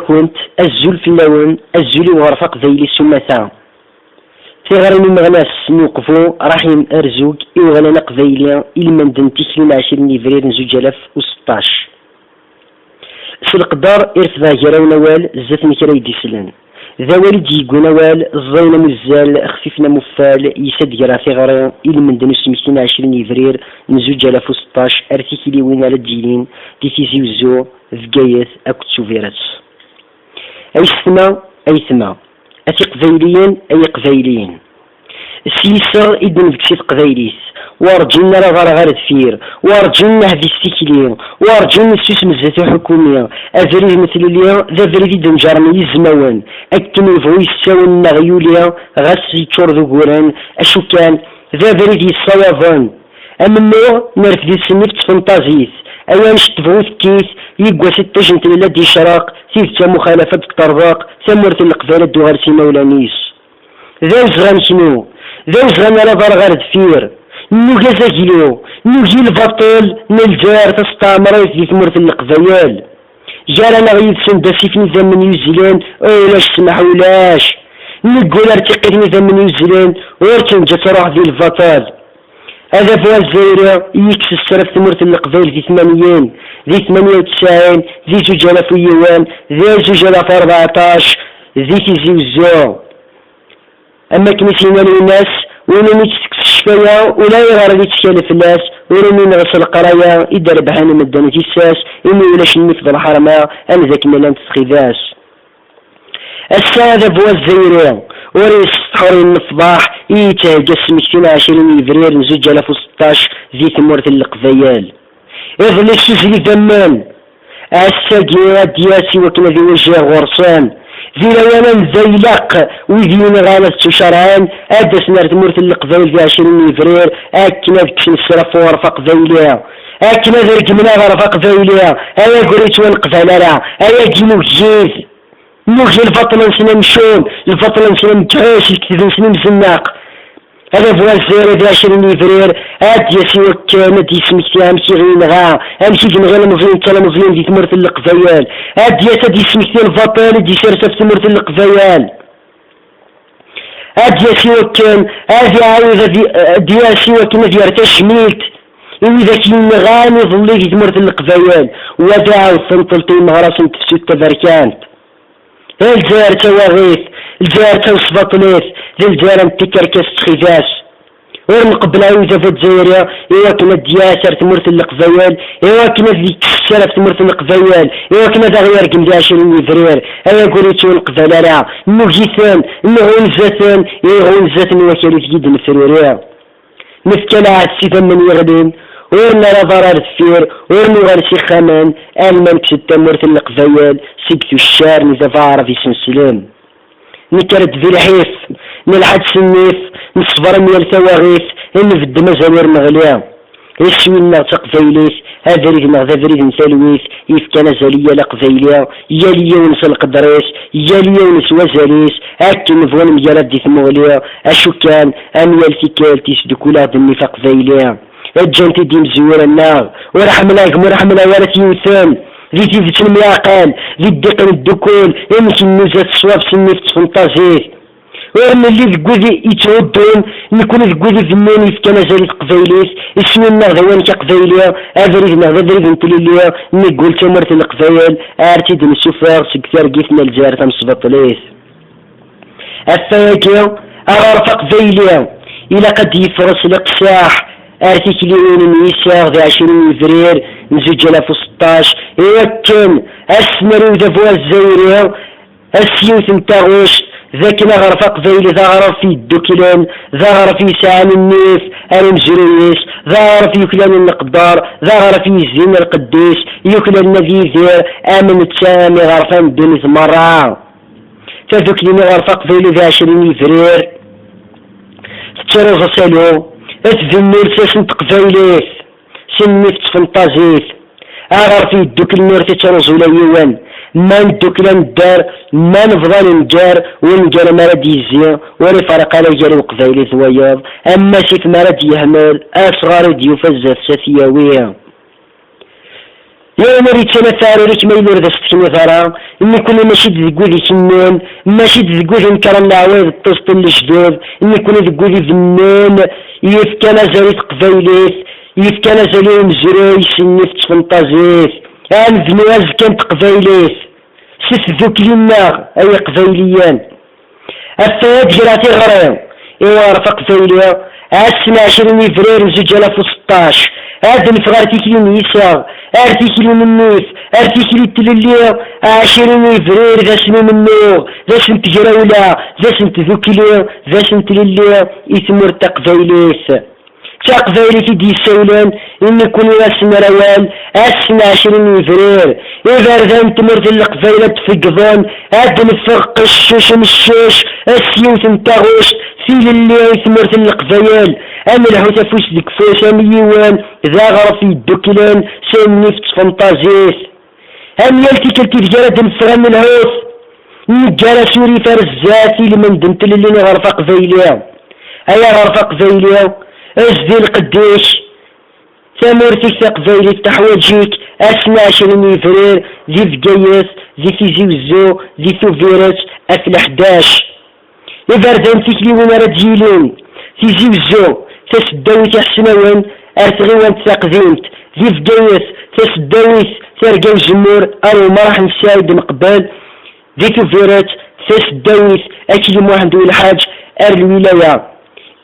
كنت الزول في اللون الزولي وغرفق ذي السمثة في غرني مغناس نوقفو راحين ارزوق إوغلنا قبيليا إلمن دنتيك لنا 20 فبراير 2016 في القدر إرث ذاكرا ونوال زات نكرا يديسلن ذا والد يقو نوال الظينا مزال خفيفنا مفال يسد جرا في غرا إلمن دنس 20 فبراير 2016 أرثيكي لي وين على الدينين دي تيزي وزو ذقايث أكو تشوفيرات أي ثما أي ثما أتي قبيليين أي قبيليين سيسر إذن بكسيت قبيليس وارجلنا رغار غار دفير وارجلنا هذي السيكلين وارجلنا السيس مزات الحكومية أفريد مثل اليا ذا فريد دنجارني يزموان أكن يفغو يساون نغيوليا غاسي تشور ذو قوران أشو كان ذا فريد يصوابان أما النوع نرفدي سنفت فانتازيس أيام شتفغو كيس يقوى ستة لا دي شراق تيفتا مخالفة بكترباق ثمرت القبالة دوغارسي مولانيس ذا وزغان شنو ذا وزغان على ضرغار دفير نوغا زاكيلو نوغي البطل نلجار تستعمر في ثمرت القبايل جارانا غيب سندسي في نظام من نيوزيلاند اولاش سمح ولاش نقول ارتقيت نظام من نيوزيلاند ورتن جات روح ذي البطل هذا فوا الجزائر يكس السرف ثمرت القبائل في 80 ذي 98 ذي 2000 يوان ذي 2014 ذي تيزي وزو اما كنيسينا الناس وين تكتشفيا ولا يغار ذي تكالف الناس وين نغسل القرايا يدار بحان مدان تيساس اني ولاش نفض الحرمة انا ذاك ملان تسخيذاس هذا فوا الجزائر وريس حورين الصباح يتهجس 20 فبراير 2016 ذي ثمرة القبايل إذن السوزلي ثمان الساقية دياسي وكنا ذي وجه غرسان ذي لوانا زيلق وذي نغالة شرعان أدس نار ثمرة القبايل في 20 فبراير أكنا ذكشن السرف ورفق ذيليا أكنا ذي رقمنا غرفق ذيليا أيا قريت والقبالة أيا جينو جيز نوجي الفطلة نسنا مشون الفطلة نسنا متعاش الكتب نسنا مزناق هذا فوا الزير في 20 فبراير هاد ياسي وكانت يسمك فيها مشي غير نغا امشي جنغالا مظلم كلا مظلم دي ثمرة القبايل هاد ياسا دي يسمك فيها الفطل دي سيرسة في ثمرة القبايل هاد ياسي وكان هادي عاوزة دي ياسي وكان دي ارتاش ميت إذا كان نغاني ظلي في ثمرة القبايل وداعو السنطلتين مغراس تفسير تبركانت الجار تواغيث الجار توصبطليث ذي الجار متكركس تخيفاس ونقبل عاوزة في الجزائر إوا كنا دياسر ثمرة القبايل إوا كنا ذيك السنة ثمرة القبايل إوا كنا ذا غير قم 20 فبراير أيا قوليتو القبالة نوغيثان نغونزاتان غونزاتان وكالي في جيد الفريريا نفكلا عاد سيفا من يغدين ورنا لا ضرر الثير ورنا غارسي خامان الملك ستة القبايل سيكتو الشار نزفار في سنسلام نكرت في الحيف نلحد سنيف نصبر من الثواغيث نفد مزاور مغليا يسوي النغتق فيليس هذا ريد نغذا فريد نسالويث يفكان زاليا لقفيليا ياليا ونس القدريس ياليا ونس وزاليس هاكي نفوان مجالات دي ثمغليا اشو كان اميال تيكالتيس دكولا بالنفاق فيليا الجنتي دي مزورة النار ورحمناكم ورحمنا ولا تيوثان ذي تيفت الملاقال ذي الدقن الدكول يمكن نزات الصواب سنفت فانتازيه ورمي اللي ذقوذي يتعودون نكون ذقوذي ذماني في كان زالي قبايليس اسمي النغذا وانك قبايليا افريد نغذا فريد نتليليا نقول تمرت القبايل ارتيد نسوفاغ سكتار قيثنا الجارة تمصبط ليس الثاكيو اغارف قبايليا الى قد يفرس الاقساح ارتيكليون نيساغ ذي 20 فبراير 2016 يوكن اسمرو ذا فوا الزايريا السيوث نتاغوش ذاكنا غرفق ذيلي ذا غرف في الدوكلان ذا غرف في سعان النيف المجريس ذا غرف يكلان النقدار ذا غرف يزين القديس يكلان نذيذير امن التامي غرفان دونيز مرة تذوك لنا غرفق ذيلي ذا 20 فبراير تتروز سالو اتذنور ساسن تقفايليث سنيت فانتازيث اغار في الدوك النور تتروز ولا يوان ما ندوك لا ندار ما نفضل ندار ونجار مراد يزيا ولا فرق على جاري وقفايلي ثوياض اما سيف مراد يهمل اصغار ديوفا الزاف سافياوية يوم ريت انا فاروريك ما يلور ذا ستكني ثرا اني كنا ماشي تذكوذي كنون ماشي تذكوذي نكر العويض الطوسط الجدود اني كنا تذكوذي ذنون يفكنا زريت قبايليت يفكنا زريت مزروي سنيف تفنطازيت ان ذنواز كانت قبايليت سيس ذوك لنا اي قبايليان الثلاث جراتي غريم ايوا رفق قبايليا السنة 20 فبراير 2016 هذا الفغار تيكلي نيسا ارتيكلي النيف ارتيكلي التللية 20 فبراير ذا سنو منو ذا سنت جراولة ذا سنت ذوكلي ذا سنت للية يثمر تقبايليس تقبايلي دي سولان إن يكون السنة روان السنة 20 فبراير إذا رذان تمرت القبايلة تفقضان هاد نفق الشوش مشوش السيوت نتاغوش سيل اللي يثمرت القبايل أنا الهوتا فوش ديك فوش أميوان ذا غرفي الدوكلان سنيف تفنطازيس هم يلتي كلتي تجارة نفغان الهوث نجارة سوري فرزاتي لمن دمت اللي غرفة قبايلية هيا غرفة قبايلية أجدي القديش تمرتك تقبايلي تحواجيك أسنى 20 فبراير ذي بقيس ذي تيزي وزو ذي ثوفيرت أفل 11 إبردان تيكلي وين رجيلين تيزي وزو تسداوي تحسنوين أرتغيوان تاقديمت ذي بقيس تسداوي ترقاو جمهور أرو مرح نسايد مقبال ذي ثوفيرت تسداوي أكل واحد والحاج الولاية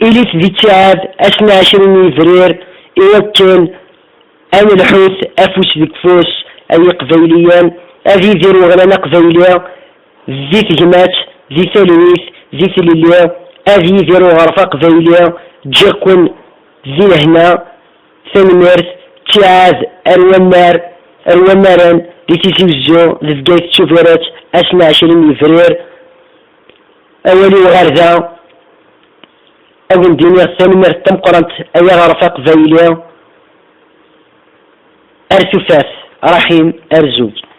إليت ذي تعاد أسنى 20 فبراير إيوكن أنا الحوث أفوس ذيك فوس أي قبايليان أذي ديرو غلانا قبايلية ذي تجمات ذي تلويث ذي تليليا أذي ديرو غرفة قبايلية جاكون ذي هنا ثنمرت تعاد أرواناران ذي تيزيوزو ذي بقايت شوفيرات أسنى 20 فبراير أولي وغرزة أول دينيا ثانمر تمقرنت أي غرفة قبايلية أرثوثاث رحيم أرزوج